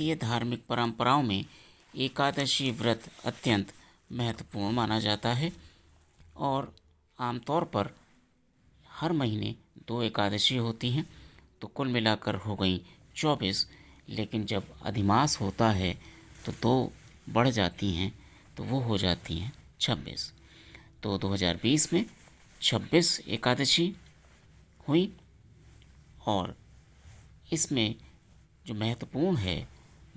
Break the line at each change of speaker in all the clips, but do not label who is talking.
भारतीय धार्मिक परंपराओं में एकादशी व्रत अत्यंत महत्वपूर्ण माना जाता है और आमतौर पर हर महीने 2 एकादशी होती हैं, तो कुल मिलाकर हो गई 24। लेकिन जब अधिमास होता है तो 2 बढ़ जाती हैं, तो वो हो जाती हैं 26। तो 2020 में 26 एकादशी हुई और इसमें जो महत्वपूर्ण है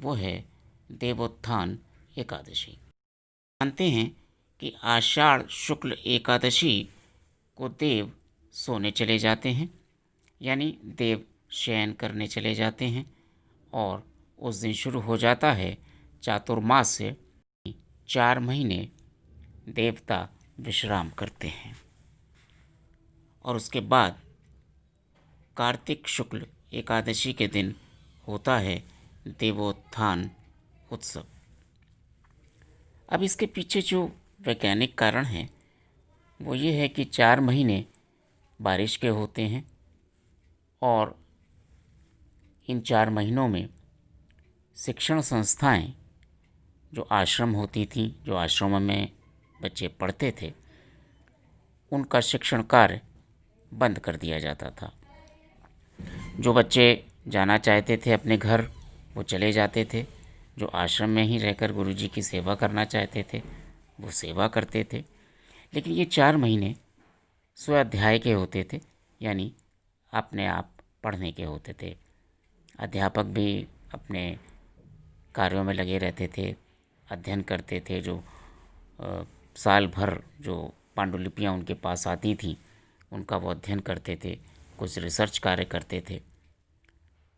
वो है देवोत्थान एकादशी। जानते हैं कि आषाढ़ शुक्ल एकादशी को देव सोने चले जाते हैं, यानी देव शयन करने चले जाते हैं और उस दिन शुरू हो जाता है चातुर्मास्य। 4 महीने देवता विश्राम करते हैं और उसके बाद कार्तिक शुक्ल एकादशी के दिन होता है देवोत्थान उत्सव। अब इसके पीछे जो वैज्ञानिक कारण है वो ये है कि 4 महीने बारिश के होते हैं और इन 4 महीनों में शिक्षण संस्थाएं जो आश्रम होती थीं, जो आश्रमों में बच्चे पढ़ते थे, उनका शिक्षण कार्य बंद कर दिया जाता था। जो बच्चे जाना चाहते थे अपने घर वो चले जाते थे, जो आश्रम में ही रहकर गुरुजी की सेवा करना चाहते थे वो सेवा करते थे। लेकिन ये 4 महीने स्वाध्याय के होते थे, यानी अपने आप पढ़ने के होते थे। अध्यापक भी अपने कार्यों में लगे रहते थे, अध्ययन करते थे। जो साल भर जो पांडुलिपियाँ उनके पास आती थीं उनका वो अध्ययन करते थे, कुछ रिसर्च कार्य करते थे,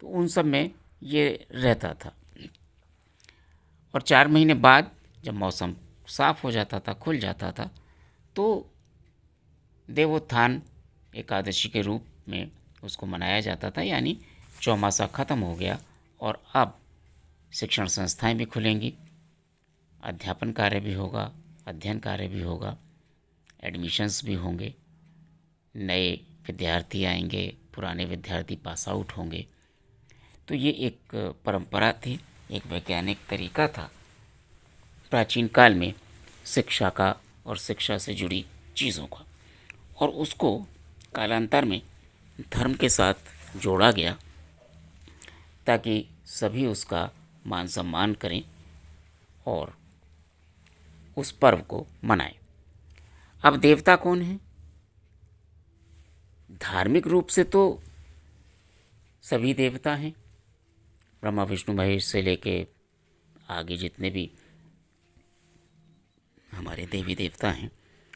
तो उन सब में ये रहता था। और 4 महीने बाद जब मौसम साफ हो जाता था, खुल जाता था, तो देवोत्थान एकादशी के रूप में उसको मनाया जाता था, यानी चौमासा ख़त्म हो गया और अब शिक्षण संस्थाएं भी खुलेंगी, अध्यापन कार्य भी होगा, अध्ययन कार्य भी होगा, एडमिशन्स भी होंगे, नए विद्यार्थी आएंगे, पुराने विद्यार्थी पास आउट होंगे। तो ये एक परंपरा थी, एक वैज्ञानिक तरीका था प्राचीन काल में शिक्षा का और शिक्षा से जुड़ी चीज़ों का, और उसको कालांतर में धर्म के साथ जोड़ा गया ताकि सभी उसका मान सम्मान करें और उस पर्व को मनाएं। अब देवता कौन है? धार्मिक रूप से तो सभी देवता हैं, ब्रह्मा विष्णु महेश से लेके आगे जितने भी हमारे देवी देवता हैं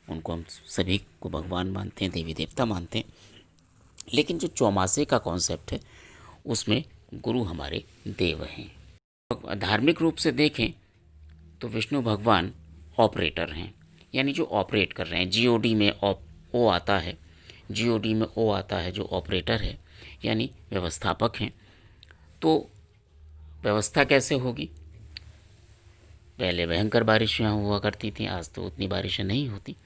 उनको हम सभी को भगवान मानते हैं, देवी देवता मानते हैं। लेकिन जो चौमासे का कॉन्सेप्ट है उसमें गुरु हमारे देव हैं। धार्मिक रूप से देखें तो विष्णु भगवान ऑपरेटर हैं, यानी जो ऑपरेट कर रहे हैं। जीओडी में ओ आता है, जीओडी में ओ आता है, जो ऑपरेटर है यानी व्यवस्थापक हैं। तो व्यवस्था कैसे होगी? पहले भयंकर बारिश यहाँ हुआ करती थी, आज तो उतनी बारिशें नहीं होती,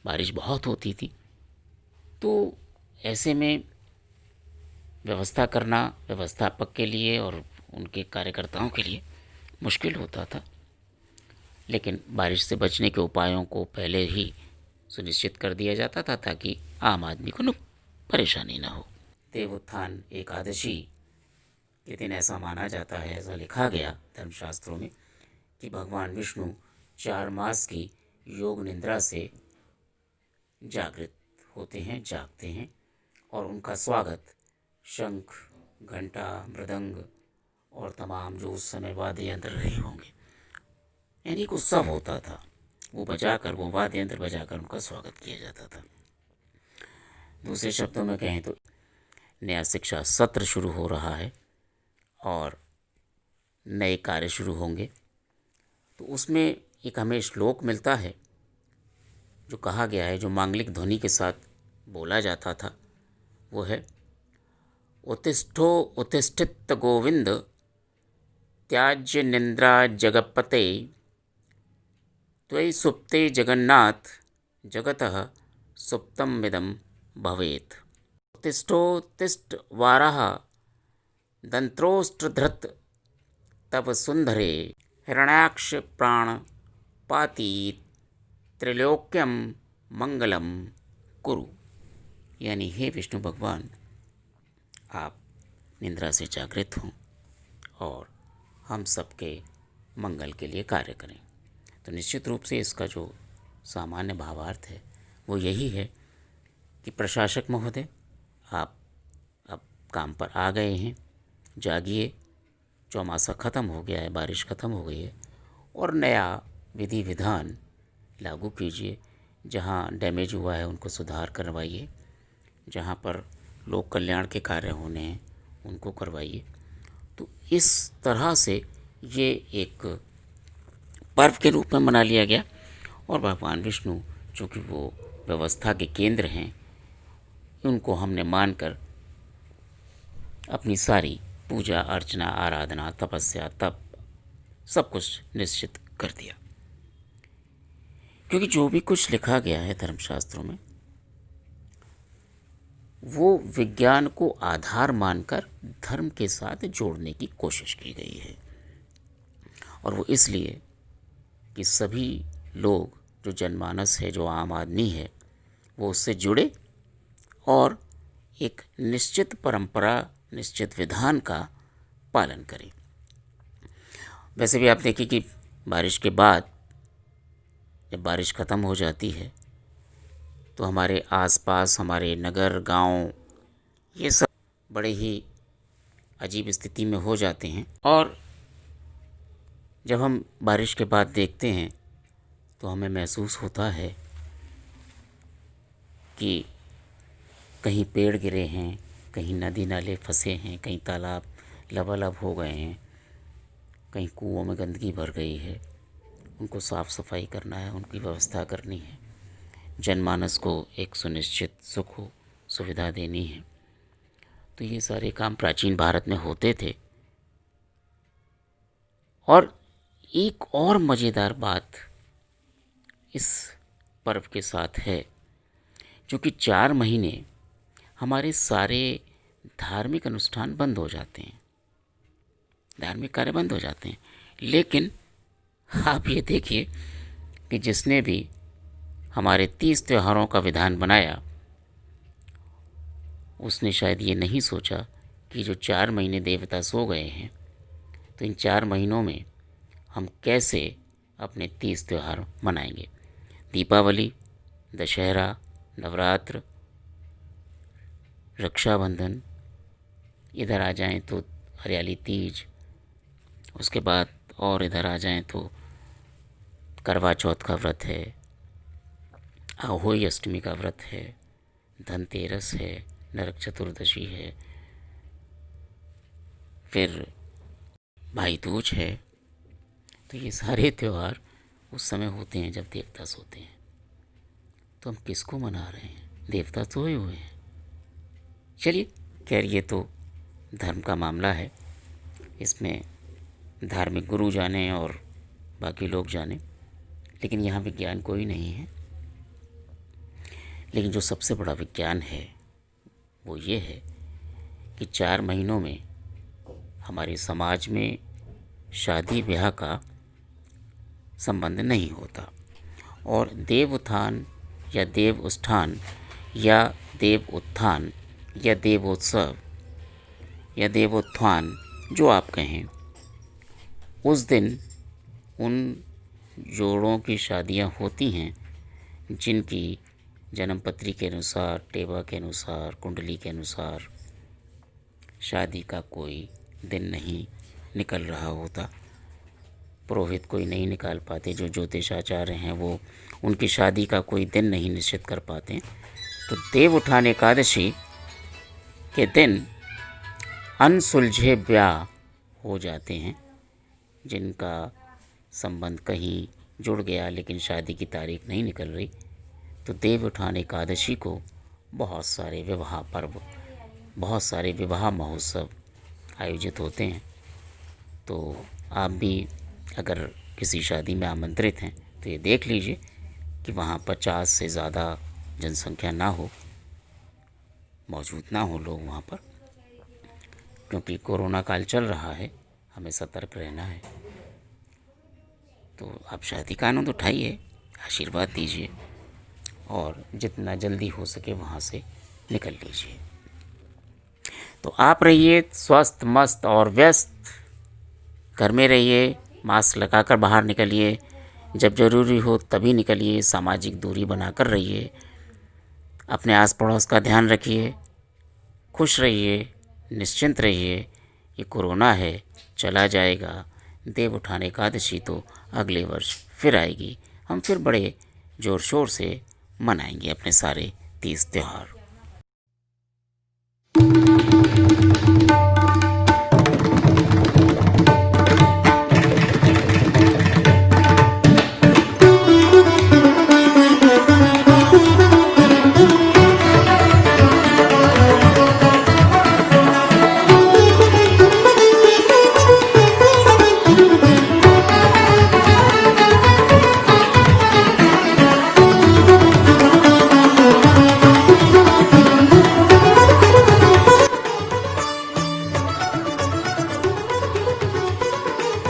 बारिश बहुत होती थी। तो ऐसे में व्यवस्था करना व्यवस्थापक के लिए और उनके कार्यकर्ताओं के लिए मुश्किल होता था। लेकिन बारिश से बचने के उपायों को पहले ही सुनिश्चित कर दिया जाता था ताकि आम आदमी को परेशानी ना हो। देवोत्थान एकादशी के दिन ऐसा माना जाता है, ऐसा लिखा गया धर्मशास्त्रों में, कि भगवान विष्णु 4 मास की योग निद्रा से जागृत होते हैं, जागते हैं, और उनका स्वागत शंख, घंटा, मृदंग और तमाम जो उस समय वाद्य यंत्र रहे होंगे, यानी एक उत्सव होता था, वो बजाकर, वो वाद्य यंत्र बजाकर उनका स्वागत किया जाता था। दूसरे शब्दों में कहें तो नया शिक्षा सत्र शुरू हो रहा है और नए कार्य शुरू होंगे, तो उसमें एक हमें श्लोक मिलता है जो कहा गया है, जो मांगलिक ध्वनि के साथ बोला जाता था, वो है उत्तिष्ठो उत्तिष्ठित गोविंद त्याज्य निंद्रा जगपते त्वयि सुप्ते जगन्नाथ जगतः सुप्तमिदं भवेत्। उत्तिष्ठोत्तिष्ठ वाराह दंत्रोष्ट्रधृत तब सुंदरे हिरण्याक्ष प्राण पाती त्रिलोक्यम मंगलम कुरु। यानी हे विष्णु भगवान, आप निद्रा से जागृत हों और हम सबके मंगल के लिए कार्य करें। तो निश्चित रूप से इसका जो सामान्य भावार्थ है वो यही है कि प्रशासक महोदय, आप अब काम पर आ गए हैं, जागिए, चौमासा ख़त्म हो गया है, बारिश ख़त्म हो गई है और नया विधि विधान लागू कीजिए। जहाँ डैमेज हुआ है उनको सुधार करवाइए, जहाँ पर लोक कल्याण के कार्य होने हैं उनको करवाइए। तो इस तरह से ये एक पर्व के रूप में मना लिया गया और भगवान विष्णु चूँकि वो व्यवस्था के केंद्र हैं, उनको हमने मानकर अपनी सारी पूजा अर्चना, आराधना, तपस्या, तप सब कुछ निश्चित कर दिया। क्योंकि जो भी कुछ लिखा गया है धर्मशास्त्रों में वो विज्ञान को आधार मानकर धर्म के साथ जोड़ने की कोशिश की गई है, और वो इसलिए कि सभी लोग, जो जनमानस है, जो आम आदमी है, वो उससे जुड़े और एक निश्चित परंपरा, निश्चित विधान का पालन करें। वैसे भी आप देखिए कि बारिश के बाद जब बारिश ख़त्म हो जाती है तो हमारे आसपास, हमारे नगर, गांव, ये सब बड़े ही अजीब स्थिति में हो जाते हैं। और जब हम बारिश के बाद देखते हैं तो हमें महसूस होता है कि कहीं पेड़ गिरे हैं, कहीं नदी नाले फंसे हैं, कहीं तालाब लबालब हो गए हैं, कहीं कुओं में गंदगी भर गई है। उनको साफ़ सफाई करना है, उनकी व्यवस्था करनी है, जनमानस को एक सुनिश्चित सुख सुविधा देनी है। तो ये सारे काम प्राचीन भारत में होते थे। और एक और मज़ेदार बात इस पर्व के साथ है, क्योंकि 4 महीने हमारे सारे धार्मिक अनुष्ठान बंद हो जाते हैं, धार्मिक कार्य बंद हो जाते हैं। लेकिन आप ये देखिए कि जिसने भी हमारे 30 त्योहारों का विधान बनाया उसने शायद ये नहीं सोचा कि जो 4 महीने देवता सो गए हैं, तो इन 4 महीनों में हम कैसे अपने 30 त्यौहार मनाएंगे। दीपावली, दशहरा, नवरात्र, रक्षाबंधन, इधर आ जाएं तो हरियाली तीज, उसके बाद और इधर आ जाएं तो करवा चौथ का व्रत है, अहोई अष्टमी का व्रत है, धनतेरस है, नरक चतुर्दशी है, फिर भाई दूज है। तो ये सारे त्यौहार उस समय होते हैं जब देवता सोते हैं। तो हम किसको मना रहे हैं? देवता सोए हुए हैं। चलिए, खैर ये तो धर्म का मामला है, इसमें धार्मिक गुरु जाने और बाकी लोग जाने, लेकिन यहाँ विज्ञान कोई नहीं है। लेकिन जो सबसे बड़ा विज्ञान है वो ये है कि 4 महीनों में हमारे समाज में शादी ब्याह का संबंध नहीं होता, और देव उत्थान या देव उत्थान या देव उत्थान या देवोत्सव या देवोत्थान जो आप कहें, उस दिन उन जोड़ों की शादियां होती हैं जिनकी जन्मपत्री के अनुसार, टेबा के अनुसार, कुंडली के अनुसार शादी का कोई दिन नहीं निकल रहा होता। पुरोहित कोई नहीं निकाल पाते, जो ज्योतिषाचार्य हैं वो उनकी शादी का कोई दिन नहीं निश्चित कर पाते। तो देव उठान एकादशी के दिन अनसुलझे ब्याह हो जाते हैं, जिनका संबंध कहीं जुड़ गया लेकिन शादी की तारीख नहीं निकल रही। तो देव उठान एकादशी को बहुत सारे विवाह पर्व, बहुत सारे विवाह महोत्सव आयोजित होते हैं। तो आप भी अगर किसी शादी में आमंत्रित हैं तो ये देख लीजिए कि वहाँ 50 से ज़्यादा जनसंख्या ना हो, मौजूद ना हो लोग वहाँ पर, क्योंकि कोरोना काल चल रहा है। हमें सतर्क रहना है। तो आप शादी कानून उठाइए, आशीर्वाद दीजिए और जितना जल्दी हो सके वहाँ से निकल लीजिए। तो आप रहिए स्वस्थ मस्त और व्यस्त, घर में रहिए, मास्क लगाकर बाहर निकलिए, जब ज़रूरी हो तभी निकलिए, सामाजिक दूरी बनाकर रहिए, अपने आस पड़ोस का ध्यान रखिए, खुश रहिए, निश्चिंत रहिए। ये कोरोना है, चला जाएगा। देव उठान एकादशी तो अगले वर्ष फिर आएगी। हम फिर बड़े ज़ोर शोर से मनाएंगे अपने सारे तीज त्यौहार।